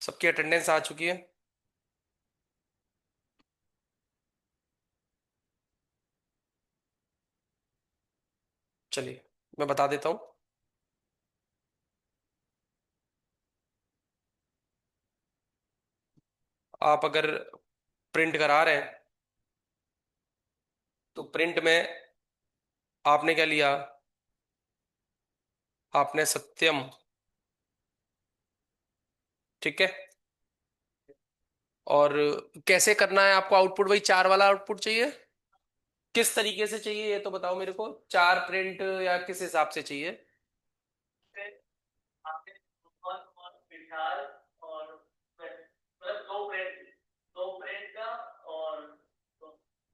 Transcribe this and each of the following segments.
सबकी अटेंडेंस आ चुकी है। चलिए मैं बता देता हूँ। आप अगर प्रिंट करा रहे हैं तो प्रिंट में आपने क्या लिया? आपने सत्यम। ठीक है। और कैसे करना है आपको? आउटपुट वही चार वाला आउटपुट चाहिए? किस तरीके से चाहिए ये तो बताओ मेरे को। चार प्रिंट या किस हिसाब से चाहिए?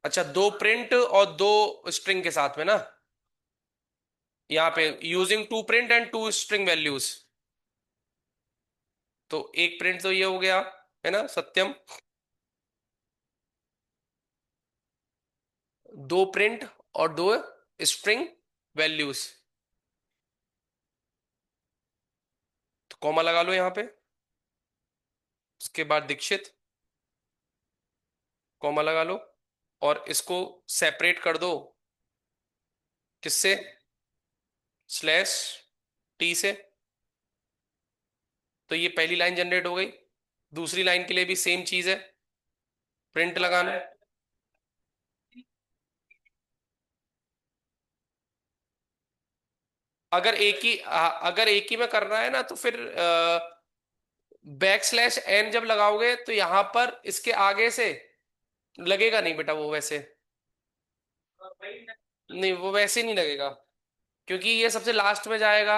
अच्छा, दो प्रिंट और दो स्ट्रिंग के साथ में ना? यहाँ पे using two print and two string values. तो एक प्रिंट तो ये हो गया है ना, सत्यम। दो प्रिंट और दो स्ट्रिंग वैल्यूज। तो कॉमा लगा लो यहाँ पे। उसके बाद दीक्षित, कॉमा लगा लो। और इसको सेपरेट कर दो। किससे? स्लैश टी से। तो ये पहली लाइन जनरेट हो गई। दूसरी लाइन के लिए भी सेम चीज है, प्रिंट लगाना है। अगर एक ही में करना है ना तो फिर बैक स्लैश एन जब लगाओगे तो यहां पर इसके आगे से लगेगा नहीं बेटा वो वैसे। नहीं, वो वैसे नहीं लगेगा, क्योंकि ये सबसे लास्ट में जाएगा।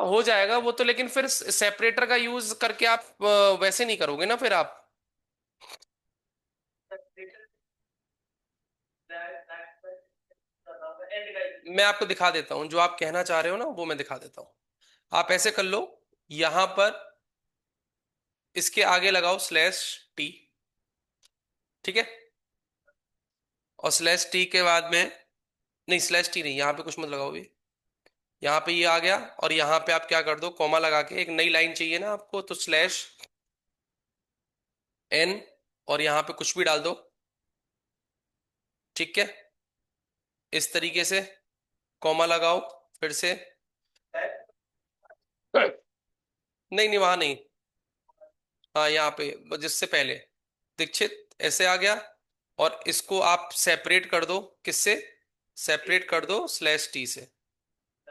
हो जाएगा वो तो, लेकिन फिर सेपरेटर का यूज करके आप वैसे नहीं करोगे ना फिर आप। मैं आपको दिखा देता हूँ, जो आप कहना चाह रहे हो ना वो मैं दिखा देता हूँ। आप ऐसे कर लो, यहां पर इसके आगे लगाओ स्लैश टी। ठीक है। और स्लैश टी के बाद में, नहीं स्लैश टी नहीं, यहाँ पे कुछ मत लगाओ भी। यहाँ पे ये आ गया, और यहाँ पे आप क्या कर दो, कॉमा लगा के एक नई लाइन चाहिए ना आपको, तो स्लैश एन, और यहाँ पे कुछ भी डाल दो। ठीक है। इस तरीके से कॉमा लगाओ फिर से। नहीं नहीं, वहां नहीं। हाँ यहाँ पे जिससे पहले दीक्षित ऐसे आ गया। और इसको आप सेपरेट कर दो। किससे सेपरेट कर दो? स्लैश टी से।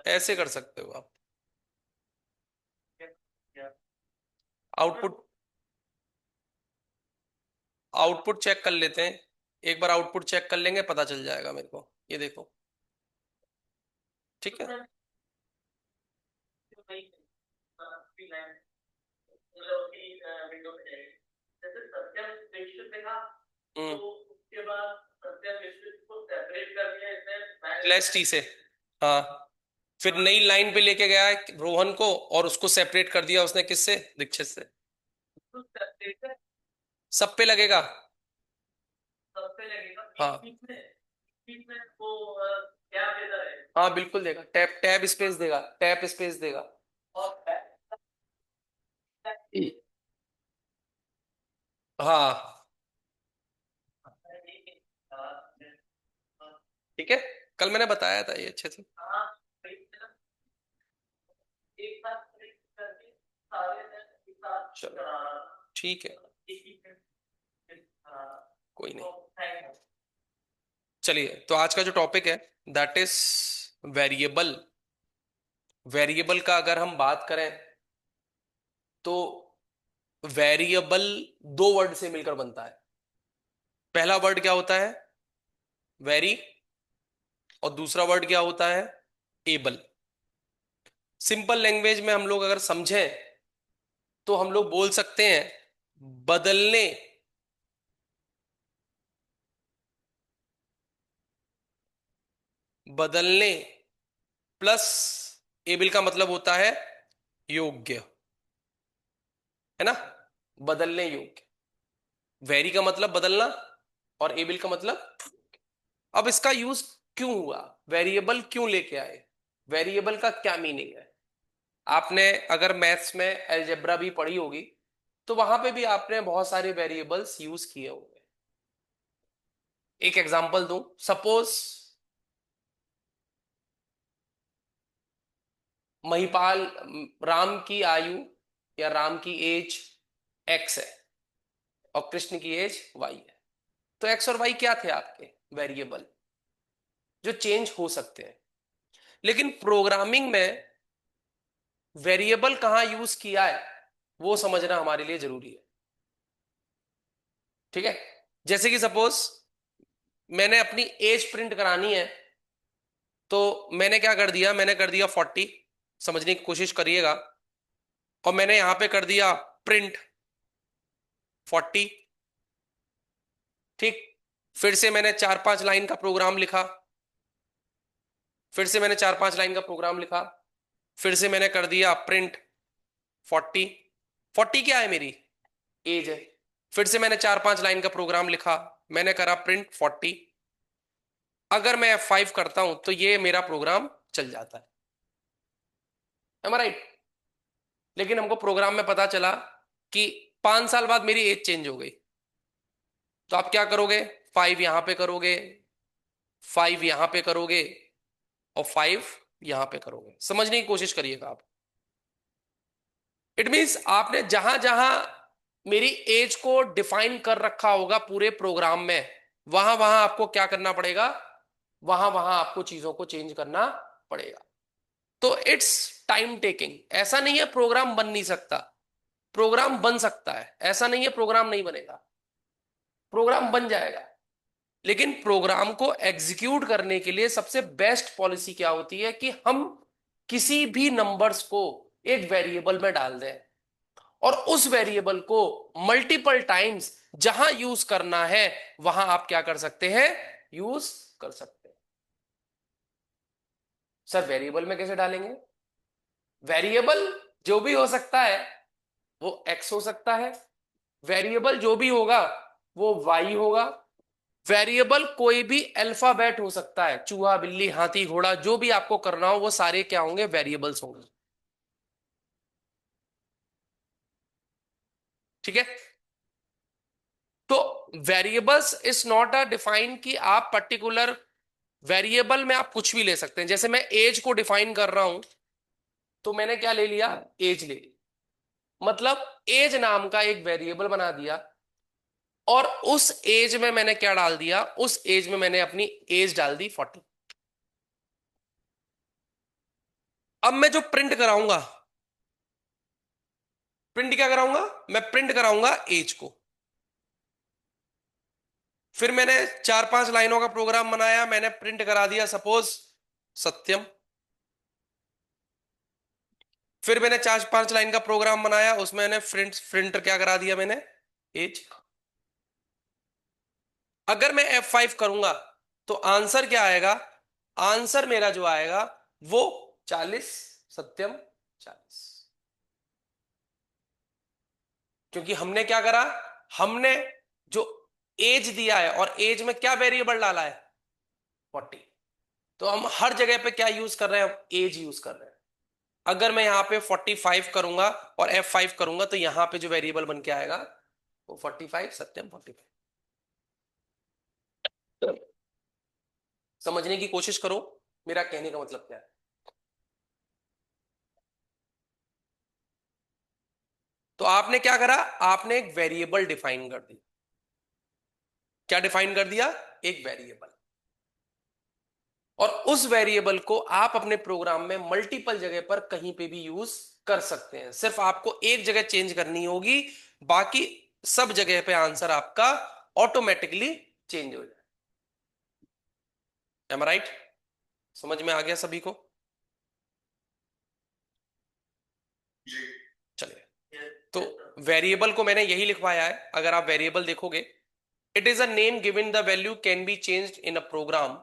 ऐसे कर सकते हो आप। आउटपुट आउटपुट चेक कर लेते हैं। एक बार आउटपुट चेक कर लेंगे, पता चल जाएगा मेरे को। ये देखो। ठीक है। हम्म। स्लैश टी से। हाँ। फिर नई लाइन पे लेके गया है रोहन को, और उसको सेपरेट कर दिया उसने किससे? दीक्षित से। सब पे लगेगा। हाँ हाँ बिल्कुल देगा, टैब टैब स्पेस देगा, टैब स्पेस देगा। हाँ। ठीक है। कल मैंने बताया था ये अच्छे से। चलो ठीक है। कोई नहीं। चलिए, तो आज का जो टॉपिक है दैट इज वेरिएबल। वेरिएबल का अगर हम बात करें तो वेरिएबल दो वर्ड से मिलकर बनता है। पहला वर्ड क्या होता है? वेरी। और दूसरा वर्ड क्या होता है? एबल। सिंपल लैंग्वेज में हम लोग अगर समझें तो हम लोग बोल सकते हैं बदलने। बदलने प्लस एबल का मतलब होता है योग्य। है ना, बदलने योग्य। वेरी का मतलब बदलना और एबल का मतलब। अब इसका यूज क्यों हुआ, वेरिएबल क्यों लेके आए, वेरिएबल का क्या मीनिंग है। आपने अगर मैथ्स में अलजेब्रा भी पढ़ी होगी तो वहां पे भी आपने बहुत सारे वेरिएबल्स यूज किए होंगे। एक एग्जांपल दूं, सपोज महिपाल, राम की आयु या राम की एज एक्स है और कृष्ण की एज वाई है। तो एक्स और वाई क्या थे आपके वेरिएबल जो चेंज हो सकते हैं। लेकिन प्रोग्रामिंग में वेरिएबल कहां यूज किया है वो समझना हमारे लिए जरूरी है। ठीक है, जैसे कि सपोज मैंने अपनी एज प्रिंट करानी है तो मैंने क्या कर दिया, मैंने कर दिया 40, समझने की कोशिश करिएगा, और मैंने यहां पे कर दिया प्रिंट 40। ठीक, फिर से मैंने 4-5 लाइन का प्रोग्राम लिखा, फिर से मैंने 4-5 लाइन का प्रोग्राम लिखा, फिर से मैंने कर दिया प्रिंट 40। 40 क्या है, मेरी एज है। फिर से मैंने 4-5 लाइन का प्रोग्राम लिखा, मैंने करा प्रिंट 40। अगर मैं F5 करता हूं तो ये मेरा प्रोग्राम चल जाता है, एम आई राइट। लेकिन हमको प्रोग्राम में पता चला कि 5 साल बाद मेरी एज चेंज हो गई, तो आप क्या करोगे, 5 यहां पे करोगे, 5 यहां पे करोगे और 5 यहां पे करोगे। समझने की कोशिश करिएगा आप। इट मीन्स आपने जहां जहां मेरी एज को डिफाइन कर रखा होगा पूरे प्रोग्राम में, वहां वहां आपको क्या करना पड़ेगा, वहां वहां आपको चीजों को चेंज करना पड़ेगा। तो इट्स टाइम टेकिंग। ऐसा नहीं है प्रोग्राम बन नहीं सकता, प्रोग्राम बन सकता है, ऐसा नहीं है प्रोग्राम नहीं बनेगा, प्रोग्राम बन जाएगा। लेकिन प्रोग्राम को एग्जीक्यूट करने के लिए सबसे बेस्ट पॉलिसी क्या होती है कि हम किसी भी नंबर्स को एक वेरिएबल में डाल दें और उस वेरिएबल को मल्टीपल टाइम्स जहां यूज करना है वहां आप क्या कर सकते हैं, यूज कर सकते हैं। सर वेरिएबल में कैसे डालेंगे, वेरिएबल जो भी हो सकता है वो एक्स हो सकता है, वेरिएबल जो भी होगा वो वाई होगा, वेरिएबल कोई भी अल्फाबेट हो सकता है, चूहा बिल्ली हाथी घोड़ा, जो भी आपको करना हो वो सारे क्या होंगे, वेरिएबल्स होंगे। ठीक है, तो variables is not a define कि आप पर्टिकुलर वेरिएबल में आप कुछ भी ले सकते हैं। जैसे मैं एज को डिफाइन कर रहा हूं तो मैंने क्या ले लिया, एज ले ली, मतलब एज नाम का एक वेरिएबल बना दिया और उस एज में मैंने क्या डाल दिया, उस एज में मैंने अपनी एज डाल दी 40। अब मैं जो प्रिंट कराऊंगा, प्रिंट क्या कराऊंगा, मैं प्रिंट कराऊंगा एज को। फिर मैंने 4-5 लाइनों का प्रोग्राम बनाया, मैंने प्रिंट करा दिया सपोज सत्यम। फिर मैंने 4-5 लाइन का प्रोग्राम बनाया, उसमें मैंने प्रिंट प्रिंट क्या करा दिया, मैंने एज। अगर मैं F5 करूंगा तो आंसर क्या आएगा, आंसर मेरा जो आएगा वो 40, सत्यम 40। क्योंकि हमने क्या करा, हमने जो एज दिया है और एज में क्या वेरिएबल डाला है, 40। तो हम हर जगह पे क्या यूज कर रहे हैं, एज यूज कर रहे हैं। अगर मैं यहाँ पे 45 करूंगा और F5 करूंगा तो यहाँ पे जो वेरिएबल बन के आएगा वो 45, सत्यम 45। समझने की कोशिश करो मेरा कहने का मतलब क्या है। तो आपने क्या करा, आपने एक वेरिएबल डिफाइन कर दी। क्या डिफाइन कर दिया, एक वेरिएबल। और उस वेरिएबल को आप अपने प्रोग्राम में मल्टीपल जगह पर कहीं पे भी यूज कर सकते हैं, सिर्फ आपको एक जगह चेंज करनी होगी, बाकी सब जगह पे आंसर आपका ऑटोमेटिकली चेंज हो जाए। एम राइट, समझ में आ गया सभी को। चलिए, तो वेरिएबल को मैंने यही लिखवाया है, अगर आप वेरिएबल देखोगे, it is a name given the value can be changed in a program,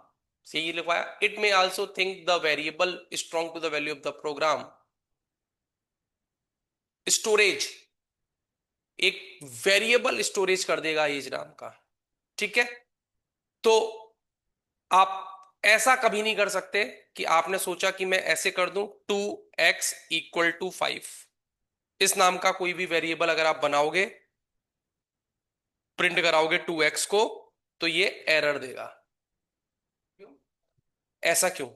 से ये लिखवाया। It may also think the variable strong to the value of the program. Storage, एक वेरिएबल स्टोरेज कर देगा एज नाम का। ठीक है, तो आप ऐसा कभी नहीं कर सकते कि आपने सोचा कि मैं ऐसे कर दूं 2x = 5। इस नाम का कोई भी वेरिएबल अगर आप बनाओगे, प्रिंट कराओगे 2x को, तो ये एरर देगा। ऐसा क्यों?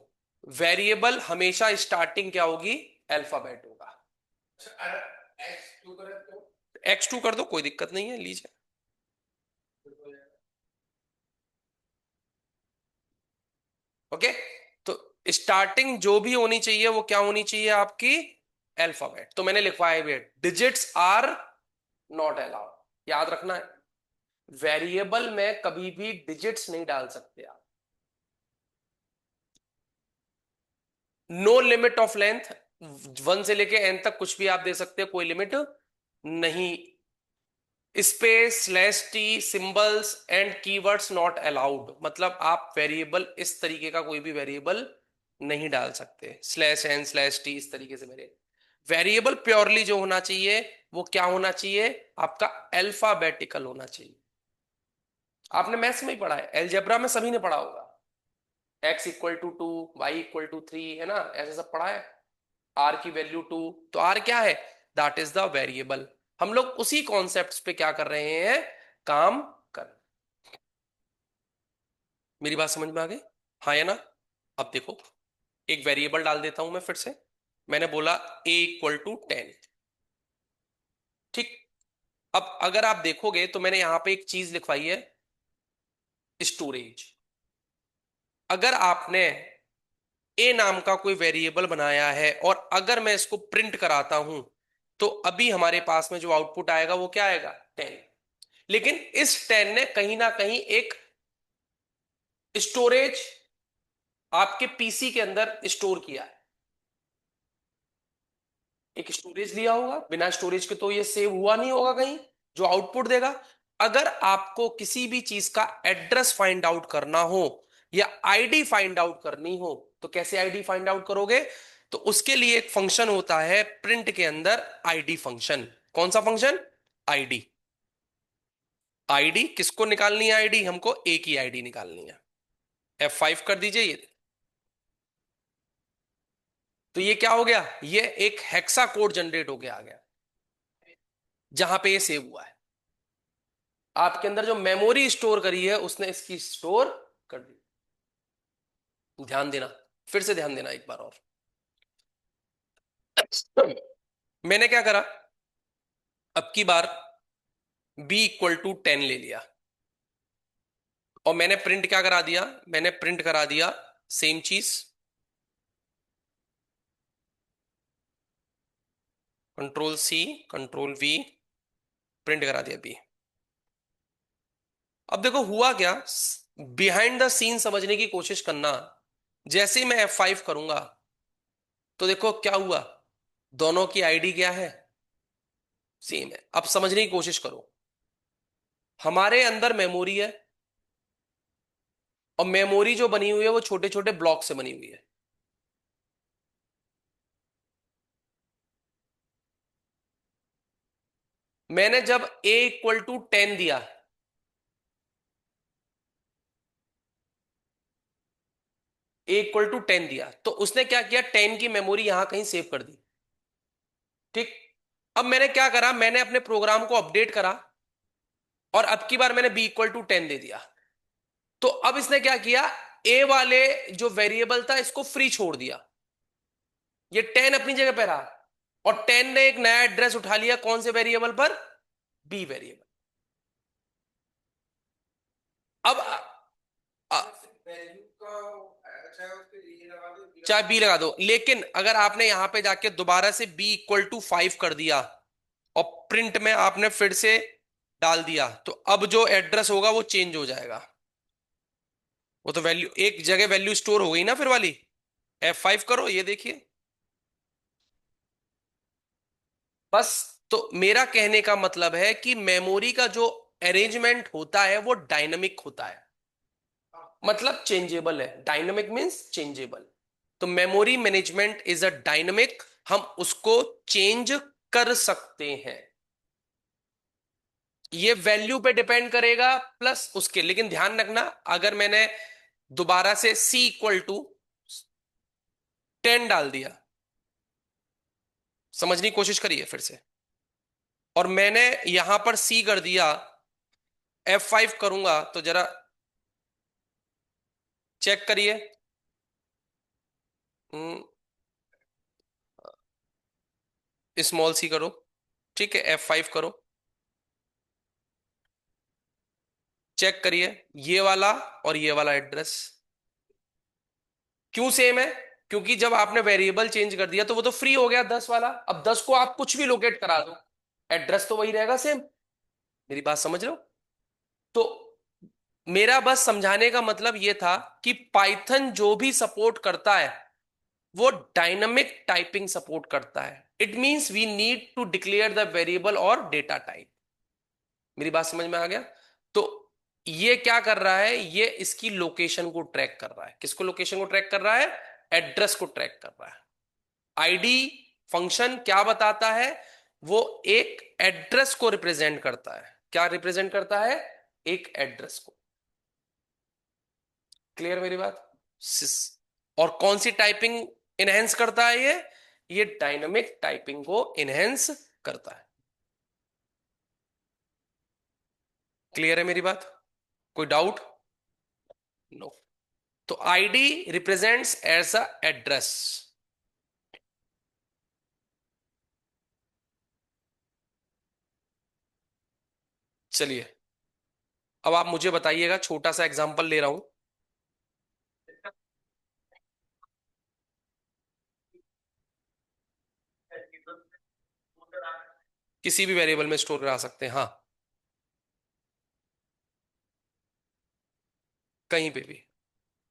वेरिएबल हमेशा स्टार्टिंग क्या होगी? अल्फाबेट होगा। x2 कर दो, कोई दिक्कत नहीं है, लीजिए। ओके, तो स्टार्टिंग जो भी होनी चाहिए वो क्या होनी चाहिए आपकी? अल्फाबेट। तो मैंने लिखवाया भी, डिजिट्स आर नॉट अलाउड, याद रखना है। वेरिएबल में कभी भी डिजिट्स नहीं डाल सकते आप। नो लिमिट ऑफ लेंथ, 1 से लेके n तक कुछ भी आप दे सकते हो, कोई लिमिट नहीं। Space, slash T, symbols and keywords not allowed, मतलब आप वेरिएबल इस तरीके का कोई भी वेरिएबल नहीं डाल सकते, स्लैश एन स्लैश टी इस तरीके से। मेरे वेरिएबल प्योरली जो होना चाहिए वो क्या होना चाहिए? आपका अल्फाबेटिकल होना चाहिए। आपने मैथ्स में ही पढ़ा है, एलजेब्रा में सभी ने पढ़ा होगा, x = 2, y = 3, है ना, ऐसे सब पढ़ा है। आर की वैल्यू 2, तो आर क्या है? That is the variable. हम लोग उसी कॉन्सेप्ट पे क्या कर रहे हैं? काम कर। मेरी बात समझ में आ गई? हाँ या ना? अब देखो, एक वेरिएबल डाल देता हूं मैं फिर से। मैंने बोला a = 10। ठीक, अब अगर आप देखोगे तो मैंने यहां पे एक चीज लिखवाई है, स्टोरेज। अगर आपने ए नाम का कोई वेरिएबल बनाया है और अगर मैं इसको प्रिंट कराता हूं, तो अभी हमारे पास में जो आउटपुट आएगा वो क्या आएगा? 10। लेकिन इस 10 ने कहीं ना कहीं एक स्टोरेज आपके पीसी के अंदर स्टोर किया है, एक स्टोरेज लिया होगा। बिना स्टोरेज के तो ये सेव हुआ नहीं होगा कहीं, जो आउटपुट देगा। अगर आपको किसी भी चीज का एड्रेस फाइंड आउट करना हो या आईडी फाइंड आउट करनी हो, तो कैसे आईडी फाइंड आउट करोगे? तो उसके लिए एक फंक्शन होता है प्रिंट के अंदर, आईडी फंक्शन। कौन सा फंक्शन? आईडी। आईडी किसको निकालनी है? आईडी हमको ए की आईडी निकालनी है। F5 कर दीजिए ये। तो ये क्या हो गया? ये एक हेक्सा कोड जनरेट होके आ गया, जहां पे ये सेव हुआ है। आपके अंदर जो मेमोरी स्टोर करी है उसने इसकी स्टोर कर दी। ध्यान देना, फिर से ध्यान देना एक बार और। मैंने क्या करा, अब की बार b = 10 ले लिया और मैंने प्रिंट क्या करा दिया? मैंने प्रिंट करा दिया सेम चीज, Ctrl+C Ctrl+V, प्रिंट करा दिया b। अब देखो हुआ क्या, बिहाइंड द सीन समझने की कोशिश करना। जैसे ही मैं F5 करूंगा तो देखो क्या हुआ, दोनों की आईडी क्या है? सेम है। अब समझने की कोशिश करो, हमारे अंदर मेमोरी है और मेमोरी जो बनी हुई है वो छोटे छोटे ब्लॉक से बनी हुई है। मैंने जब a = 10 दिया, a = 10 दिया, तो उसने क्या किया? 10 की मेमोरी यहां कहीं सेव कर दी। ठीक, अब मैंने क्या करा, मैंने अपने प्रोग्राम को अपडेट करा और अब की बार मैंने b = 10 दे दिया। तो अब इसने क्या किया, ए वाले जो वेरिएबल था इसको फ्री छोड़ दिया, ये 10 अपनी जगह पे रहा और 10 ने एक नया एड्रेस उठा लिया, कौन से वेरिएबल पर? B variable. अब चाहे बी लगा दो, लेकिन अगर आपने यहां पे जाके दोबारा से b = 5 कर दिया और प्रिंट में आपने फिर से डाल दिया, तो अब जो एड्रेस होगा वो चेंज हो जाएगा। वो तो वैल्यू एक जगह वैल्यू स्टोर हो गई ना फिर वाली। F5 करो, ये देखिए बस। तो मेरा कहने का मतलब है कि मेमोरी का जो अरेंजमेंट होता है वो डायनामिक होता है, मतलब चेंजेबल है। Dynamic means changeable. तो memory management is a dynamic, हम उसको चेंज कर सकते हैं। ये वैल्यू पे डिपेंड करेगा प्लस उसके, लेकिन ध्यान रखना अगर मैंने दोबारा से c इक्वल टू 10 डाल दिया, समझने की कोशिश करिए फिर से, और मैंने यहां पर c कर दिया, F5 करूंगा तो जरा चेक करिए। स्मॉल सी करो, ठीक है, F5 करो, चेक करिए, ये वाला और ये वाला एड्रेस क्यों सेम है? क्योंकि जब आपने वेरिएबल चेंज कर दिया तो वो तो फ्री हो गया 10 वाला, अब 10 को आप कुछ भी लोकेट करा दो, एड्रेस तो वही रहेगा सेम। मेरी बात समझ रहे हो? तो मेरा बस समझाने का मतलब ये था कि पाइथन जो भी सपोर्ट करता है वो डायनामिक टाइपिंग सपोर्ट करता है। It means we need to declare the variable और डेटा टाइप। मेरी बात समझ में आ गया? तो ये क्या कर रहा है, ये इसकी लोकेशन को ट्रैक कर रहा है। किसको लोकेशन को ट्रैक कर रहा है? एड्रेस को ट्रैक कर रहा है। आईडी फंक्शन क्या बताता है? वो एक एड्रेस को रिप्रेजेंट करता है। क्या रिप्रेजेंट करता है? एक एड्रेस को। क्लियर मेरी बात? और कौन सी टाइपिंग इनहेंस करता है ये डायनामिक टाइपिंग को इनहेंस करता है। क्लियर है मेरी बात? कोई डाउट? नो। तो ID represents as a address. चलिए, अब आप मुझे बताइएगा, छोटा सा एग्जांपल ले रहा हूं। किसी भी वेरिएबल में स्टोर करा सकते हैं, हाँ, कहीं पे भी।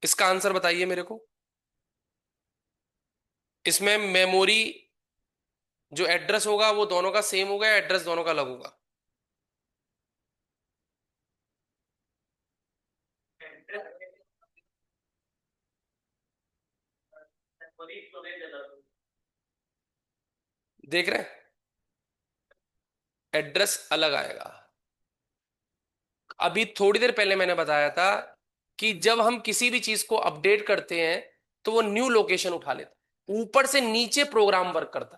इसका आंसर बताइए मेरे को। इसमें मेमोरी जो एड्रेस होगा वो दोनों का सेम होगा, एड्रेस दोनों का अलग होगा? देख रहे हैं? एड्रेस अलग आएगा। अभी थोड़ी देर पहले मैंने बताया था कि जब हम किसी भी चीज को अपडेट करते हैं तो वो न्यू लोकेशन उठा लेता, ऊपर से नीचे प्रोग्राम वर्क करता।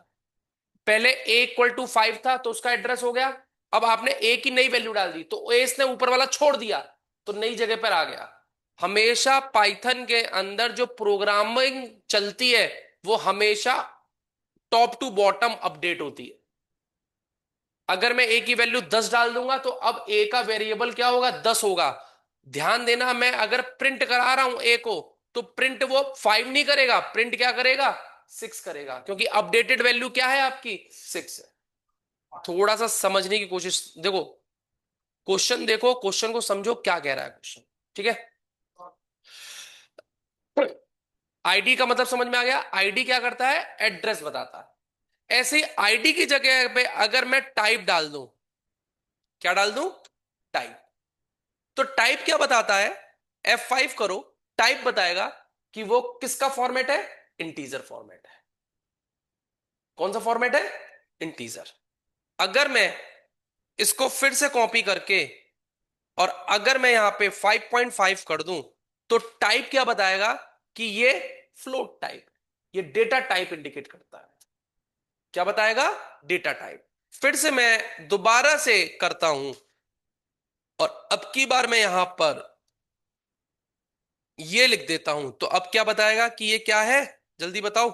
पहले A = 5 था तो उसका एड्रेस हो गया, अब आपने A की नई वैल्यू डाल दी तो एस ने ऊपर वाला छोड़ दिया तो नई जगह पर आ गया। हमेशा पाइथन के अंदर जो प्रोग्रामिंग चलती है वो हमेशा टॉप टू बॉटम अपडेट होती है। अगर मैं ए की वैल्यू 10 डाल दूंगा तो अब ए का वेरिएबल क्या होगा? 10 होगा। ध्यान देना, मैं अगर प्रिंट करा रहा हूं ए को तो प्रिंट वो 5 नहीं करेगा, प्रिंट क्या करेगा? 6 करेगा, क्योंकि अपडेटेड वैल्यू क्या है आपकी? 6 है। थोड़ा सा समझने की कोशिश देखो, क्वेश्चन देखो, क्वेश्चन को समझो क्या कह रहा है क्वेश्चन। ठीक है? आईडी का मतलब समझ में आ गया? आईडी क्या करता है? एड्रेस बताता है। ऐसे ही आईडी की जगह पे अगर मैं टाइप डाल दूं, क्या डाल दूं? टाइप। तो टाइप क्या बताता है? F5 करो, टाइप बताएगा कि वो किसका फॉर्मेट है? इंटीजर फॉर्मेट है। कौन सा फॉर्मेट है? इंटीजर। अगर मैं इसको फिर से कॉपी करके और अगर मैं यहां पे 5.5 कर दूं तो टाइप क्या बताएगा? कि ये फ्लोट टाइप, ये डेटा टाइप इंडिकेट करता है। क्या बताएगा? Data type. फिर से मैं दोबारा से करता हूं और अब की बार मैं यहां पर ये लिख देता हूं तो अब क्या बताएगा कि ये क्या है? जल्दी बताओ।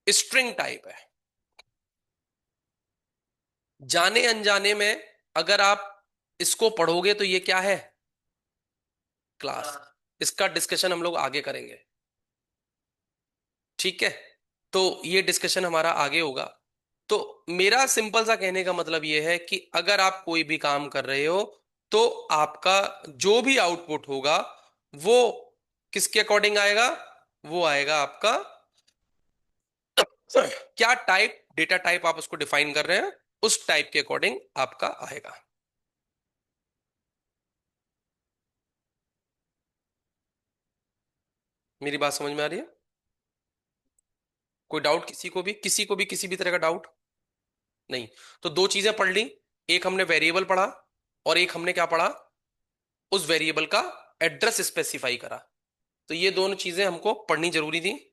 स्ट्रिंग टाइप है। जाने अनजाने में अगर आप इसको पढ़ोगे तो ये क्या है? क्लास। इसका डिस्कशन हम लोग आगे करेंगे, ठीक है? तो ये डिस्कशन हमारा आगे होगा। तो मेरा सिंपल सा कहने का मतलब ये है कि अगर आप कोई भी काम कर रहे हो तो आपका जो भी आउटपुट होगा वो किसके अकॉर्डिंग आएगा? वो आएगा आपका क्या टाइप, डेटा टाइप आप उसको डिफाइन कर रहे हैं, उस टाइप के अकॉर्डिंग आपका आएगा। मेरी बात समझ में आ रही है? कोई डाउट किसी को भी, किसी को भी किसी भी तरह का डाउट? नहीं। तो दो चीजें पढ़ ली, एक हमने वेरिएबल पढ़ा और एक हमने क्या पढ़ा, उस वेरिएबल का एड्रेस स्पेसिफाई करा। तो ये दोनों चीजें हमको पढ़नी जरूरी थी।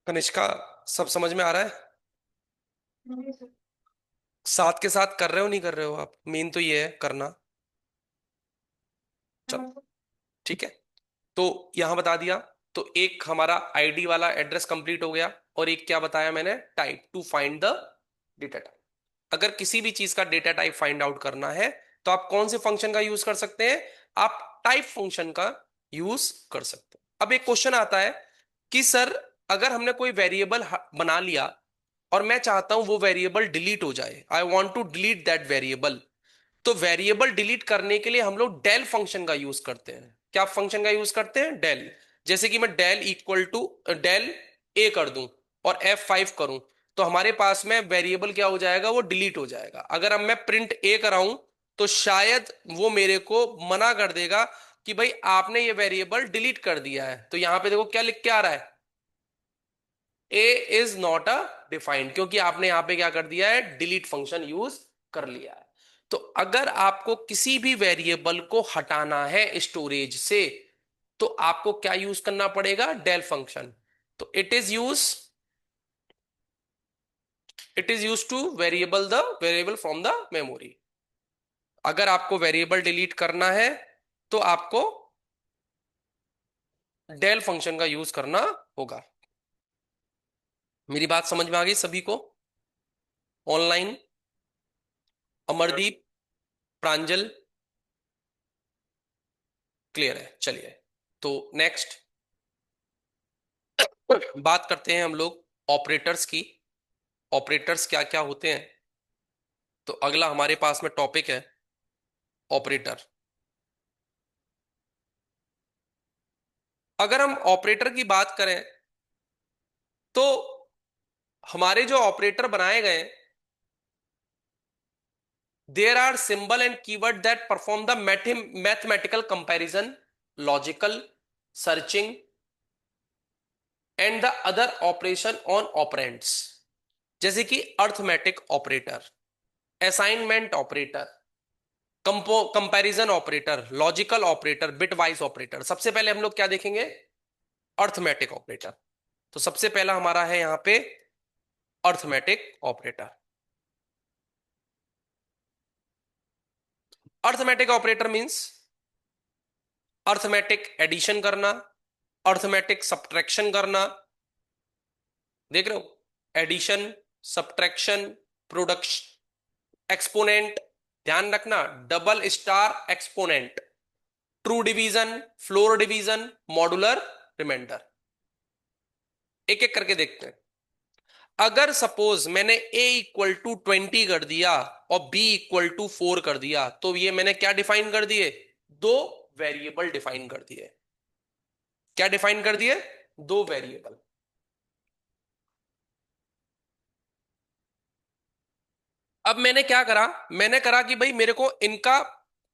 कनिष्का, सब समझ में आ रहा है? साथ के साथ कर रहे हो नहीं कर रहे हो आप, मेन तो ये है करना। चल, ठीक है। तो यहां बता दिया। तो एक हमारा आईडी वाला एड्रेस कंप्लीट हो गया, और एक क्या बताया मैंने, type two find the data type. अगर किसी भी चीज का डेटा टाइप फाइंड आउट करना है तो आप कौन से फंक्शन का यूज कर सकते हैं, आप टाइप फंक्शन का यूज कर सकते हैं। अब एक क्वेश्चन आता है कि सर, अगर हमने कोई वेरिएबल बना लिया और मैं चाहता हूं वो वेरिएबल डिलीट हो जाए, I want to delete that variable, तो वेरिएबल डिलीट करने के लिए हम लोग डेल फंक्शन का यूज करते हैं। क्या फंक्शन का यूज करते हैं, डेल। जैसे कि मैं del equal to del A कर दूं और F5 करूं, तो हमारे पास में वेरिएबल क्या हो जाएगा, वो डिलीट हो जाएगा। अगर अब मैं प्रिंट ए कराऊं तो शायद वो मेरे को मना कर देगा कि भाई आपने ये वेरिएबल डिलीट कर दिया है। तो यहां पे देखो क्या लिख के आ रहा है, ए इज नॉट अ डिफाइंड, क्योंकि आपने यहां पे क्या कर दिया है, डिलीट फंक्शन यूज कर लिया है। तो अगर आपको किसी भी वेरिएबल को हटाना है स्टोरेज से, तो आपको क्या यूज करना पड़ेगा, डेल फंक्शन। तो it is use two variable from the memory. अगर आपको वेरिएबल डिलीट करना है तो आपको डेल फंक्शन का यूज करना होगा। मेरी बात समझ में आ गई सभी को? ऑनलाइन अमरदीप, प्रांजल, क्लियर है? चलिए, तो नेक्स्ट बात करते हैं हम लोग ऑपरेटर्स की। ऑपरेटर्स क्या क्या होते हैं? तो अगला हमारे पास में टॉपिक है ऑपरेटर। अगर हम ऑपरेटर की बात करें तो हमारे जो ऑपरेटर बनाए गए, there are symbol and keyword that perform the mathematical comparison, logical, searching and the other operation on operands. जैसे कि arithmetic operator, assignment operator, comparison operator, logical operator, bitwise operator. सबसे पहले हम लोग क्या देखेंगे, अर्थमेटिक ऑपरेटर। तो सबसे पहला हमारा है यहां पे arithmetic operator. Arithmetic operator means arithmetic addition करना, अर्थमेटिक सब्ट्रैक्शन करना। देख रहे हो, एडिशन, सब्ट्रैक्शन, प्रोडक्शन, एक्सपोनेंट, ध्यान रखना, double star exponent, true division, floor division, modular remainder. एक एक करके देखते हैं। अगर सपोज मैंने a इक्वल टू 20 कर दिया और b इक्वल टू 4 कर दिया, तो ये मैंने क्या डिफाइन कर दिए, दो वेरिएबल डिफाइन कर दिए। क्या डिफाइन कर दिए, दो वेरिएबल। अब मैंने क्या करा, मैंने करा कि भाई मेरे को इनका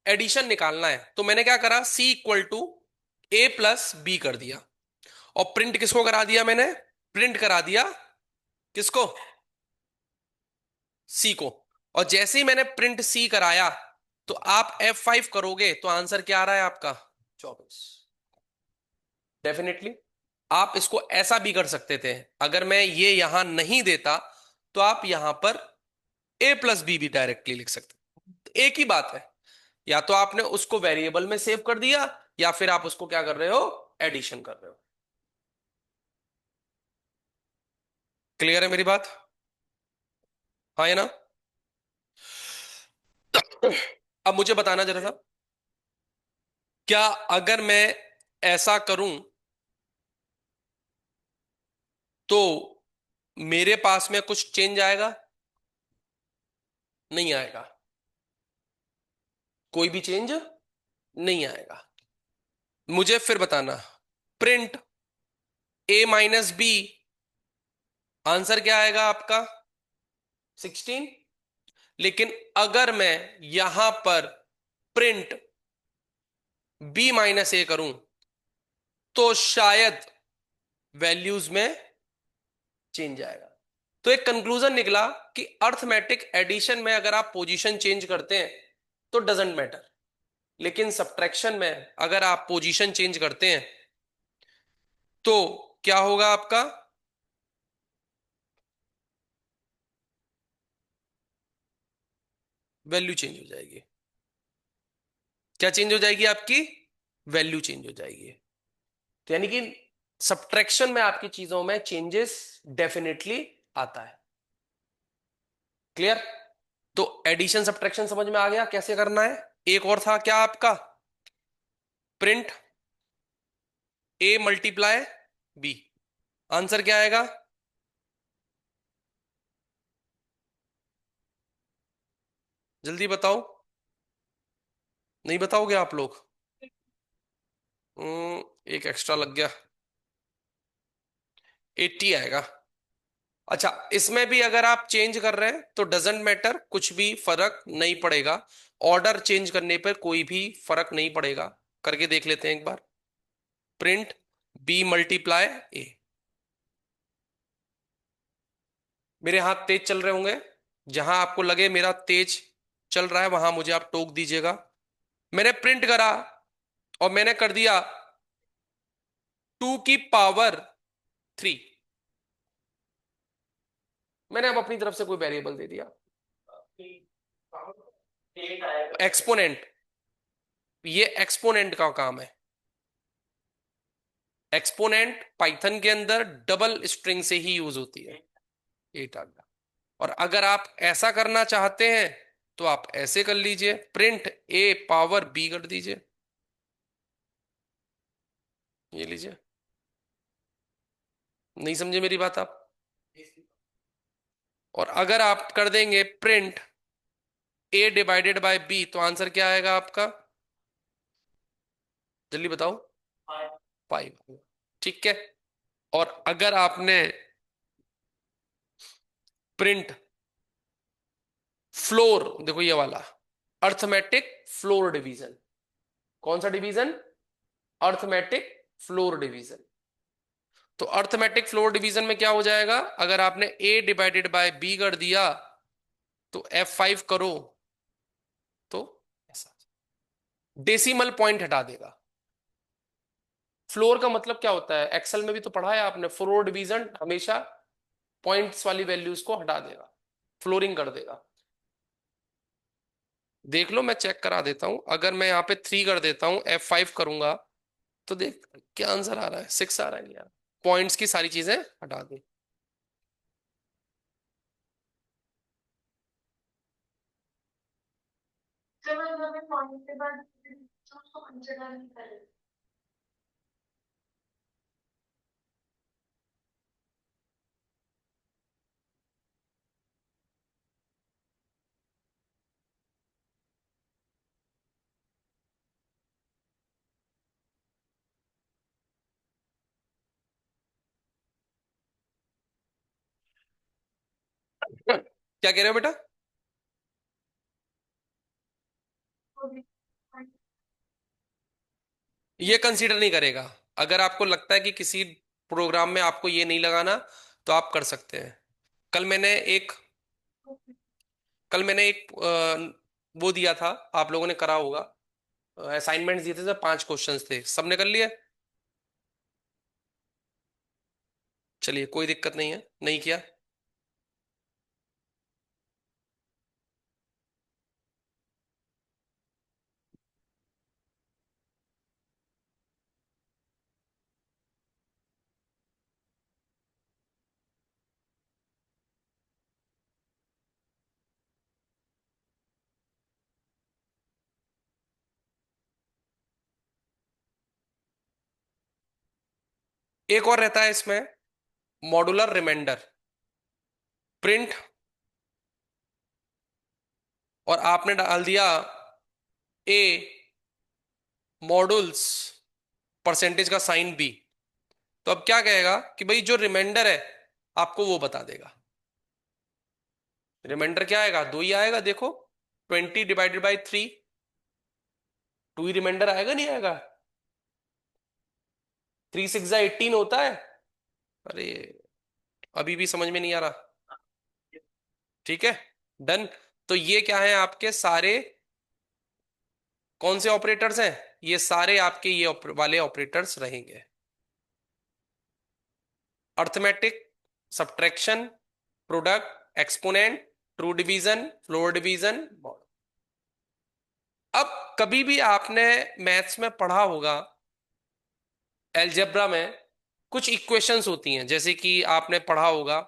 एडिशन निकालना है, तो मैंने क्या करा, c equal to a plus B कर दिया। और प्रिंट किसको करा दिया मैंने, प्रिंट करा दिया किसको, सी को। और जैसे ही मैंने प्रिंट सी कराया, तो आप F5 करोगे तो आंसर क्या आ रहा है आपका? 24। डेफिनेटली आप इसको ऐसा भी कर सकते थे, अगर मैं ये यहां नहीं देता तो आप यहां पर A+B भी डायरेक्टली लिख सकते। तो एक ही बात है, या तो आपने उसको वेरिएबल में सेव कर दिया, या फिर आप उसको क्या कर रहे हो, एडिशन कर रहे हो। क्लियर है मेरी बात? हाँ, है ना? अब मुझे बताना जरा सा, क्या अगर मैं ऐसा करूं तो मेरे पास में कुछ चेंज आएगा? नहीं आएगा, कोई भी चेंज नहीं आएगा। मुझे फिर बताना, प्रिंट A-B, आंसर क्या आएगा आपका? 16। लेकिन अगर मैं यहां पर प्रिंट B-A करूं तो शायद वैल्यूज में चेंज आएगा। तो एक कंक्लूजन निकला कि अर्थमेटिक एडिशन में अगर आप पोजीशन चेंज करते हैं तो डजेंट मैटर, लेकिन सब्ट्रैक्शन में अगर आप पोजीशन चेंज करते हैं तो क्या होगा आपका? वैल्यू चेंज हो जाएगी। क्या चेंज हो जाएगी आपकी? वैल्यू चेंज हो जाएगी। तो यानी कि सब्ट्रैक्शन में आपकी चीजों में चेंजेस डेफिनेटली आता है। क्लियर? तो एडिशन सब्ट्रैक्शन समझ में आ गया कैसे करना है। एक और था क्या आपका, प्रिंट A+B, आंसर क्या आएगा? जल्दी बताओ। नहीं बताओगे आप लोग? एक एक्स्ट्रा लग गया, 80 आएगा। अच्छा, इसमें भी अगर आप चेंज कर रहे हैं तो डजेंट मैटर, कुछ भी फर्क नहीं पड़ेगा। ऑर्डर चेंज करने पर कोई भी फर्क नहीं पड़ेगा। करके देख लेते हैं एक बार। प्रिंट B+A, मेरे हाथ तेज चल रहे होंगे, जहां आपको लगे मेरा तेज चल रहा है वहां मुझे आप टोक दीजिएगा। मैंने प्रिंट करा और मैंने कर दिया 2 की पावर 3। मैंने अब अपनी तरफ से कोई वेरिएबल दे दिया, एक्सपोनेंट। ये एक्सपोनेंट का काम है। एक्सपोनेंट पाइथन के अंदर डबल स्ट्रिंग से ही यूज होती है। 8 आ गया। और अगर आप ऐसा करना चाहते हैं तो आप ऐसे कर लीजिए, प्रिंट A⁻B कर दीजिए। ये लीजिए। नहीं समझे मेरी बात आप? और अगर आप कर देंगे प्रिंट A/B, तो आंसर क्या आएगा आपका? जल्दी बताओ। 5। ठीक है। और अगर आपने प्रिंट फ्लोर, देखो ये वाला, अर्थमेटिक फ्लोर डिवीजन। कौन सा डिवीजन? Arithmetic floor division. तो अर्थमेटिक फ्लोर डिवीजन में क्या हो जाएगा, अगर आपने A/B कर दिया तो F5 करो तो ऐसा डेसिमल पॉइंट हटा देगा। फ्लोर का मतलब क्या होता है, एक्सेल में भी तो पढ़ा है आपने, फ्लोर डिवीजन हमेशा पॉइंट्स वाली वैल्यूज को हटा देगा, फ्लोरिंग कर देगा। देख लो, मैं चेक करा देता हूं। अगर मैं यहाँ पे 3 कर देता हूँ, F5 करूंगा, तो देख क्या आंसर आ रहा है, 6 आ रहा है। नहीं यार, पॉइंट्स की सारी चीजें हटा दी। क्या कह रहे हो बेटा? ये कंसीडर नहीं करेगा। अगर आपको लगता है कि किसी प्रोग्राम में आपको ये नहीं लगाना, तो आप कर सकते हैं। कल मैंने एक कल मैंने एक वो दिया था, आप लोगों ने करा होगा, असाइनमेंट्स दिए थे, तो 5 क्वेश्चंस थे, सबने कर लिए? चलिए कोई दिक्कत नहीं है, नहीं किया। एक और रहता है इसमें, मॉड्यूलर रिमाइंडर। प्रिंट, और आपने डाल दिया ए मॉड्यूल्स परसेंटेज का साइन बी, तो अब क्या कहेगा कि भाई जो रिमाइंडर है आपको वो बता देगा। रिमाइंडर क्या आएगा? 2 ही आएगा, देखो, 20 डिवाइडेड बाई 3, 2 ही रिमाइंडर आएगा, नहीं आएगा? 3 6 18 होता है। अरे, अभी भी समझ में नहीं आ रहा? ठीक है, डन। तो ये क्या है, आपके सारे कौन से ऑपरेटर्स हैं? ये सारे आपके ये वाले ऑपरेटर्स रहेंगे। Arithmetic, subtraction, product, exponent, true division, floor division. अब कभी भी आपने मैथ्स में पढ़ा होगा, एलजेब्रा में कुछ इक्वेशंस होती हैं, जैसे कि आपने पढ़ा होगा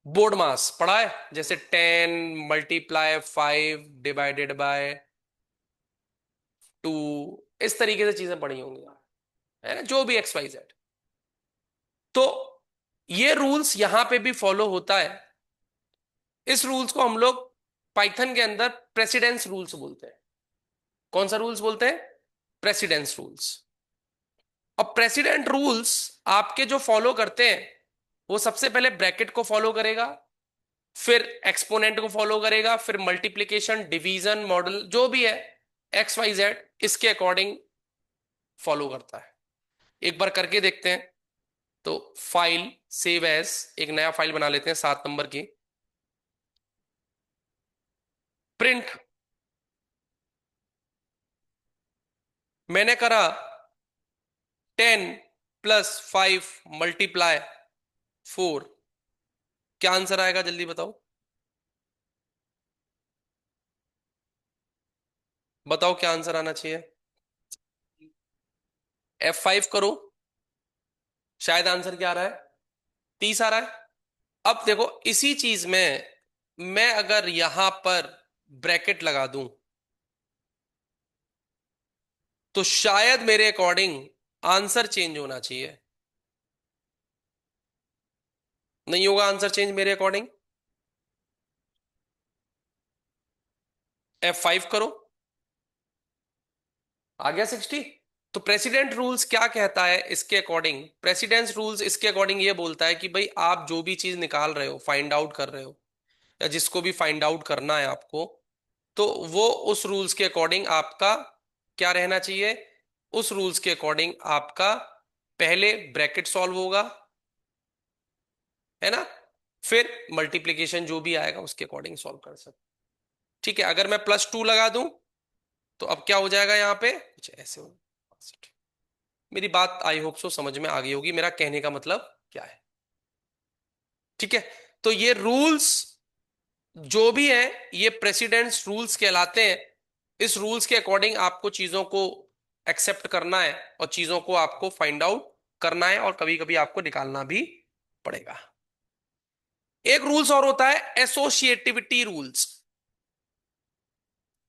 बोर्ड मास, पढ़ा है, जैसे 10 × 5 डिवाइडेड बाय 2, इस तरीके से चीजें पढ़ी होंगी, है ना, जो भी XYZ। तो ये रूल्स यहां पे भी फॉलो होता है। इस रूल्स को हम लोग पाइथन के अंदर प्रेसिडेंस रूल्स बोलते हैं। कौन सा रूल्स बोलते हैं? Precedence rules. अब प्रेसिडेंट रूल्स आपके जो फॉलो करते हैं, वो सबसे पहले ब्रैकेट को फॉलो करेगा, फिर एक्सपोनेंट को फॉलो करेगा, फिर मल्टीप्लीकेशन, डिवीजन, मॉडल, जो भी है XYZ, इसके अकॉर्डिंग फॉलो करता है। एक बार करके देखते हैं। तो फाइल सेव एज, एक नया फाइल बना लेते हैं 7 नंबर की। प्रिंट, मैंने करा 10 + 5 × 4, क्या आंसर आएगा जल्दी बताओ? बताओ क्या आंसर आना चाहिए? F5 करो, शायद आंसर क्या आ रहा है? 30 आ रहा है। अब देखो, इसी चीज में मैं अगर यहां पर ब्रैकेट लगा दूं, तो शायद मेरे अकॉर्डिंग आंसर चेंज होना चाहिए। नहीं होगा आंसर चेंज मेरे अकॉर्डिंग? F5 करो, आ गया 60। तो प्रेसिडेंट रूल्स क्या कहता है इसके अकॉर्डिंग? प्रेसिडेंस रूल्स इसके अकॉर्डिंग ये बोलता है कि भाई आप जो भी चीज निकाल रहे हो, फाइंड आउट कर रहे हो, या जिसको भी फाइंड आउट करना है आपको, तो वो उस रूल्स के अकॉर्डिंग आपका क्या रहना चाहिए? उस रूल्स के अकॉर्डिंग आपका पहले ब्रैकेट सॉल्व होगा, है ना, फिर मल्टीप्लीकेशन जो भी आएगा उसके अकॉर्डिंग सॉल्व कर सकते। ठीक है, अगर मैं +2 लगा दूं, तो अब क्या हो जाएगा यहाँ पे? कुछ ऐसे हो। मेरी बात आई होप सो समझ में आ गई होगी, मेरा कहने का मतलब क्या है। ठीक है, तो ये रूल्स जो भी है, ये प्रेसिडेंस रूल्स कहलाते हैं। इस रूल्स के अकॉर्डिंग आपको चीजों को एक्सेप्ट करना है, और चीजों को आपको फाइंड आउट करना है, और कभी कभी आपको निकालना भी पड़ेगा। एक रूल्स और होता है एसोसिएटिविटी रूल्स।